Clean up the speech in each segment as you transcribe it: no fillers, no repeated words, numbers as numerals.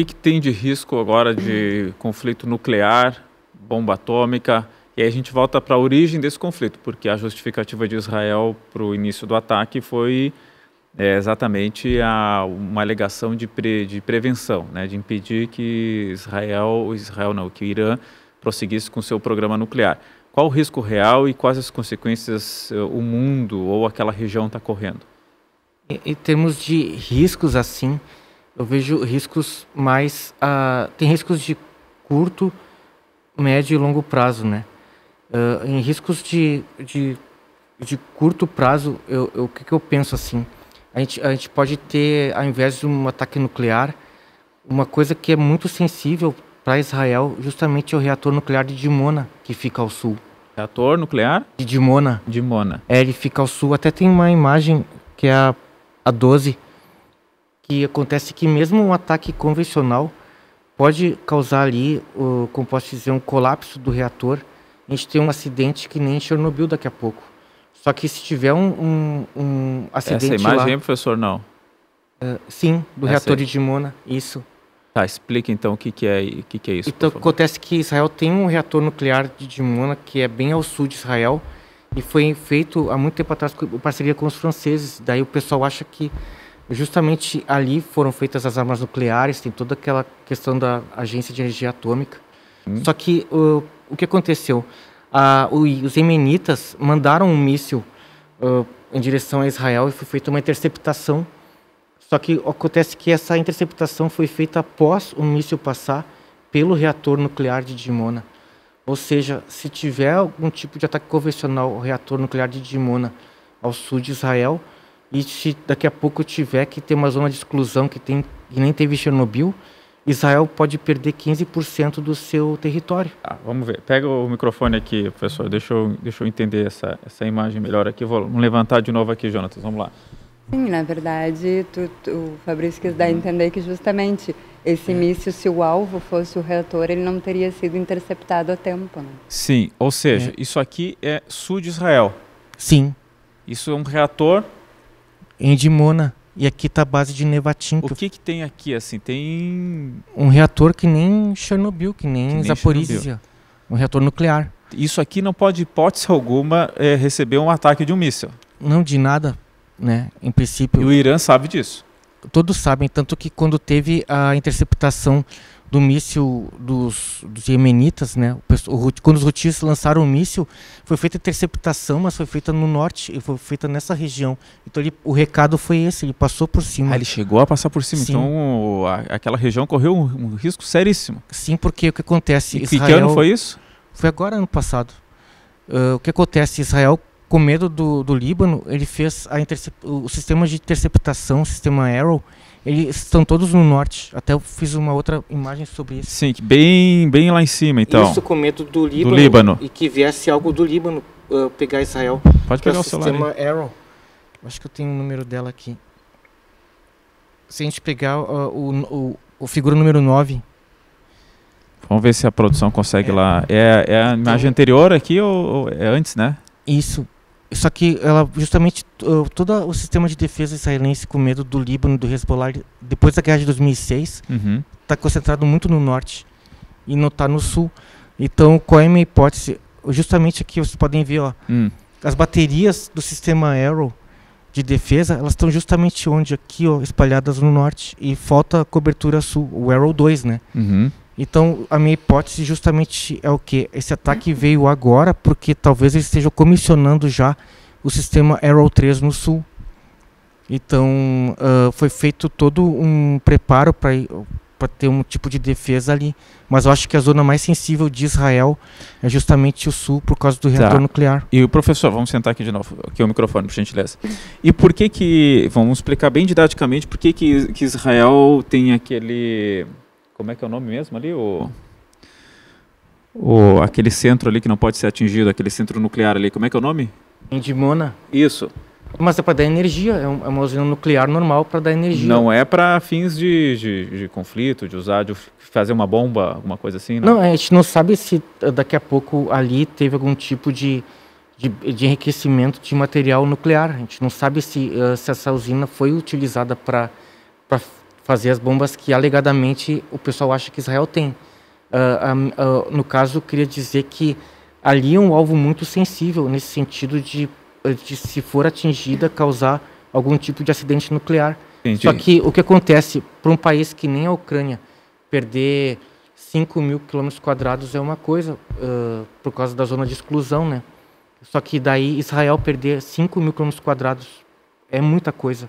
que tem de risco agora de conflito nuclear, bomba atômica? E aí a gente volta para a origem desse conflito, porque a justificativa de Israel para o início do ataque foi exatamente uma alegação de prevenção, né, de impedir que que o Irã prosseguisse com seu programa nuclear. Qual o risco real e quais as consequências o mundo ou aquela região está correndo? Em termos de riscos, assim, eu vejo riscos mais... tem riscos de curto, médio e longo prazo, né? Em riscos de curto prazo, o que eu penso assim? A gente pode ter, ao invés de um ataque nuclear, uma coisa que é muito sensível para Israel, justamente o reator nuclear de Dimona, que fica ao sul. Reator nuclear? De Dimona. Dimona. Ele fica ao sul. Até tem uma imagem que é a 12, que acontece que mesmo um ataque convencional pode causar ali, como posso dizer, um colapso do reator. A gente tem um acidente que nem em Chernobyl daqui a pouco. Só que se tiver um acidente essa imagem lá... aí, professor, não? Sim, do reator de Dimona, isso. Tá, explica então o que é isso. Então, acontece que Israel tem um reator nuclear de Dimona, que é bem ao sul de Israel, e foi feito há muito tempo atrás em parceria com os franceses. Daí o pessoal acha que justamente ali foram feitas as armas nucleares, tem toda aquela questão da Agência de Energia Atômica. Só que o que aconteceu? Os iemenitas mandaram um míssil em direção a Israel e foi feita uma interceptação. Só que acontece que essa interceptação foi feita após o míssil passar pelo reator nuclear de Dimona. Ou seja, se tiver algum tipo de ataque convencional ao reator nuclear de Dimona ao sul de Israel, e se daqui a pouco tiver que ter uma zona de exclusão que nem teve Chernobyl, Israel pode perder 15% do seu território. Vamos ver. Pega o microfone aqui, professor. Deixa eu entender essa imagem melhor aqui. Vamos levantar de novo aqui, Jonatas. Vamos lá. Sim, na verdade, o Fabrício quis dar a entender que justamente esse míssil, se o alvo fosse o reator, ele não teria sido interceptado a tempo, né? Sim, ou seja, isso aqui é sul de Israel. Sim. Isso é um reator... Em Dimona. E aqui está a base de Nevatim. O que tem aqui, assim? Tem... Um reator que nem Chernobyl, que nem Zaporizhia. Um reator nuclear. Isso aqui não pode, hipótese alguma, receber um ataque de um míssil. Não, de nada, né? Em princípio... E o Irã sabe disso. Todos sabem, tanto que quando teve a interceptação do míssil dos iemenitas, né? Quando os houthis lançaram o míssil, foi feita a interceptação, mas foi feita no norte e foi feita nessa região. Então o recado foi esse, ele passou por cima. Ele chegou a passar por cima. Sim. Então aquela região correu um risco seríssimo. Sim, porque o que acontece... E que ano foi isso? Foi agora, ano passado. O que acontece? Israel, com medo do Líbano, ele fez o sistema de interceptação, o sistema Arrow. Eles estão todos no norte. Até eu fiz uma outra imagem sobre isso. Sim, bem lá em cima, então. Isso, com medo do Líbano. E que viesse algo do Líbano pegar Israel. Pode pegar o celular. Sistema Arrow. Acho que eu tenho o número dela aqui. Se a gente pegar o figura número 9. Vamos ver se a produção consegue lá. É a imagem anterior aqui ou é antes, né? Isso. Só que ela justamente todo o sistema de defesa israelense com medo do Líbano, do Hezbollah, depois da guerra de 2006, está concentrado muito no norte e não está no sul. Então, qual é a minha hipótese? Justamente aqui vocês podem ver, as baterias do sistema Arrow de defesa, elas estão justamente onde? Aqui, espalhadas no norte, e falta a cobertura sul, o Arrow 2, né? Então, a minha hipótese justamente é o quê? Esse ataque veio agora porque talvez eles estejam comissionando já o sistema Arrow 3 no sul. Então, foi feito todo um preparo para ter um tipo de defesa ali. Mas eu acho que a zona mais sensível de Israel é justamente o sul, por causa do reator nuclear. E o professor, vamos sentar aqui de novo, aqui o microfone, por gentileza. E por que, vamos explicar bem didaticamente, por que Israel tem aquele... Como é que é o nome mesmo ali? Aquele centro ali que não pode ser atingido, aquele centro nuclear ali, como é que é o nome? Em Dimona. Isso. Mas é para dar energia, é uma usina nuclear normal para dar energia. Não é para fins de conflito, de fazer uma bomba, alguma coisa assim? Não, a gente não sabe se daqui a pouco ali teve algum tipo de enriquecimento de material nuclear. A gente não sabe se essa usina foi utilizada para fazer as bombas que alegadamente o pessoal acha que Israel tem. No caso, eu queria dizer que ali é um alvo muito sensível, nesse sentido de se for atingida, causar algum tipo de acidente nuclear. Entendi. Só que o que acontece para um país que nem a Ucrânia, perder 5.000 km² é uma coisa, por causa da zona de exclusão, né? Só que daí Israel perder 5.000 km² é muita coisa.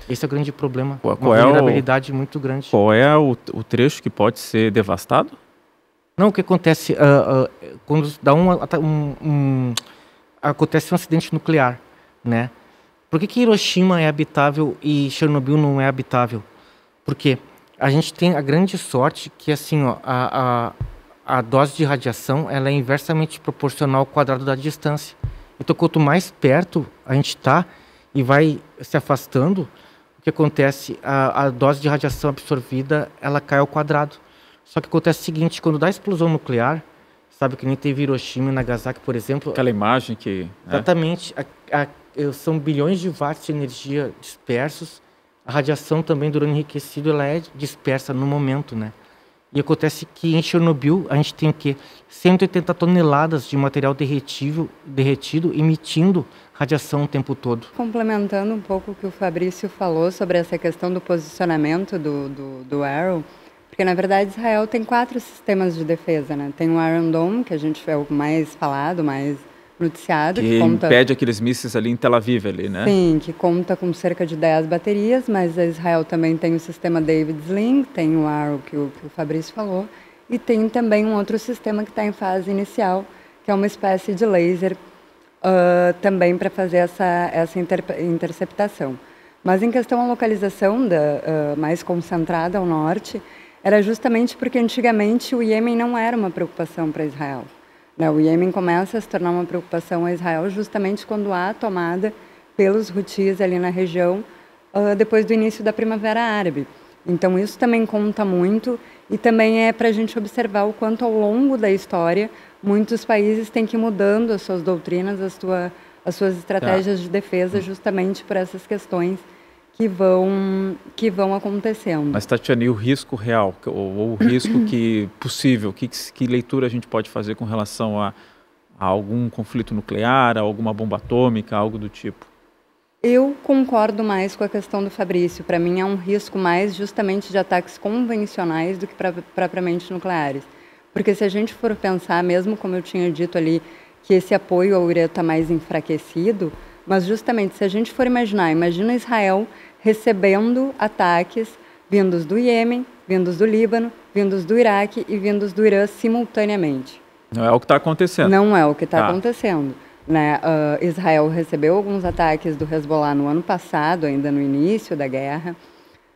Esse é o grande problema. Qual uma vulnerabilidade muito grande. Qual é o trecho que pode ser devastado? Não, o que acontece quando dá acontece um acidente nuclear, né? Por que Hiroshima é habitável e Chernobyl não é habitável? Porque a gente tem a grande sorte que assim, ó, a dose de radiação ela é inversamente proporcional ao quadrado da distância. Então, quanto mais perto a gente está e vai se afastando, o que acontece? A dose de radiação absorvida ela cai ao quadrado. Só que acontece o seguinte, quando dá explosão nuclear, sabe que nem teve Hiroshima e Nagasaki, por exemplo... Aquela imagem que... Exatamente. São bilhões de watts de energia dispersos. A radiação também, do urânio enriquecido, ela é dispersa no momento, né? E acontece que em Chernobyl a gente tem o quê? 180 toneladas de material derretido, emitindo radiação o tempo todo. Complementando um pouco o que o Fabrício falou sobre essa questão do posicionamento do Arrow, porque, na verdade, Israel tem 4 sistemas de defesa, né? Tem o Iron Dome, que a gente é o mais falado, mais noticiado. Que impede aqueles mísseis ali em Tel Aviv, ali, né? Sim, que conta com cerca de 10 baterias, mas Israel também tem o sistema David Sling, tem o Arrow, que o Fabrício falou, e tem também um outro sistema que está em fase inicial, que é uma espécie de laser, também para fazer essa interceptação. Mas em questão à localização mais concentrada ao norte, era justamente porque antigamente o Iêmen não era uma preocupação para Israel. O Iêmen começa a se tornar uma preocupação a Israel justamente quando há a tomada pelos Houthis ali na região, depois do início da Primavera Árabe. Então isso também conta muito e também é para a gente observar o quanto ao longo da história muitos países têm que ir mudando as suas doutrinas, as suas estratégias de defesa justamente por essas questões que vão acontecendo. Mas, Tatiana, e o risco real, ou o risco possível, que leitura a gente pode fazer com relação a algum conflito nuclear, a alguma bomba atômica, algo do tipo? Eu concordo mais com a questão do Fabrício. Para mim é um risco mais justamente de ataques convencionais do que propriamente nucleares. Porque se a gente for pensar, mesmo como eu tinha dito ali, que esse apoio ao Irã está mais enfraquecido, mas justamente se a gente for imagina Israel recebendo ataques vindos do Iêmen, vindos do Líbano, vindos do Iraque e vindos do Irã simultaneamente. Não é o que está acontecendo. Não é o que está acontecendo. Né? Israel recebeu alguns ataques do Hezbollah no ano passado, ainda no início da guerra,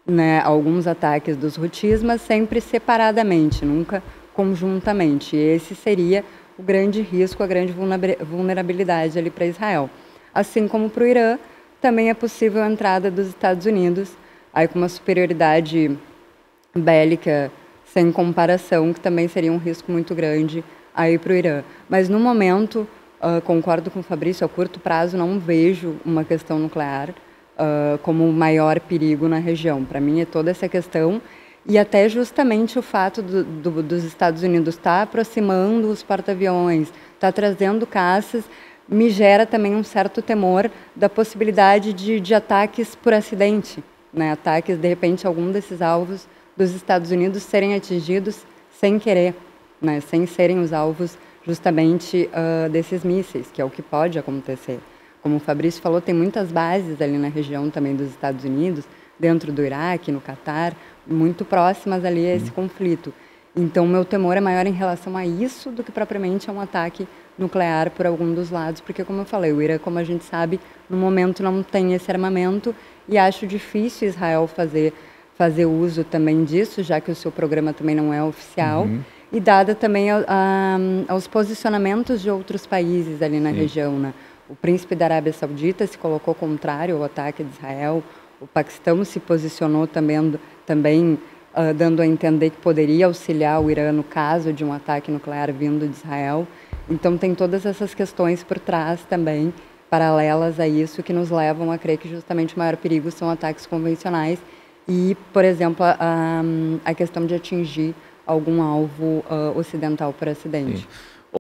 né? Alguns ataques dos Houthis, mas sempre separadamente, nunca conjuntamente. E esse seria o grande risco, a grande vulnerabilidade ali para Israel. Assim como para o Irã, também é possível a entrada dos Estados Unidos, aí com uma superioridade bélica sem comparação, que também seria um risco muito grande aí para o Irã. Mas no momento, concordo com o Fabrício, a curto prazo não vejo uma questão nuclear como o maior perigo na região. Para mim é toda essa questão e até justamente o fato dos Estados Unidos estar aproximando os porta-aviões, estar trazendo caças, me gera também um certo temor da possibilidade de ataques por acidente, né? Ataques, de repente, algum desses alvos dos Estados Unidos serem atingidos sem querer, né? Sem serem os alvos justamente desses mísseis, que é o que pode acontecer. Como o Fabrício falou, tem muitas bases ali na região também dos Estados Unidos, dentro do Iraque, no Catar, muito próximas ali a esse conflito. Então, meu temor é maior em relação a isso do que propriamente a um ataque nuclear por algum dos lados, porque, como eu falei, o Irã, como a gente sabe, no momento não tem esse armamento e acho difícil Israel fazer uso também disso, já que o seu programa também não é oficial, e dada também aos posicionamentos de outros países ali na região, né? O príncipe da Arábia Saudita se colocou contrário ao ataque de Israel, o Paquistão se posicionou também dando a entender que poderia auxiliar o Irã no caso de um ataque nuclear vindo de Israel. Então, tem todas essas questões por trás também, paralelas a isso, que nos levam a crer que justamente o maior perigo são ataques convencionais e, por exemplo, a questão de atingir algum alvo ocidental por acidente. Sim.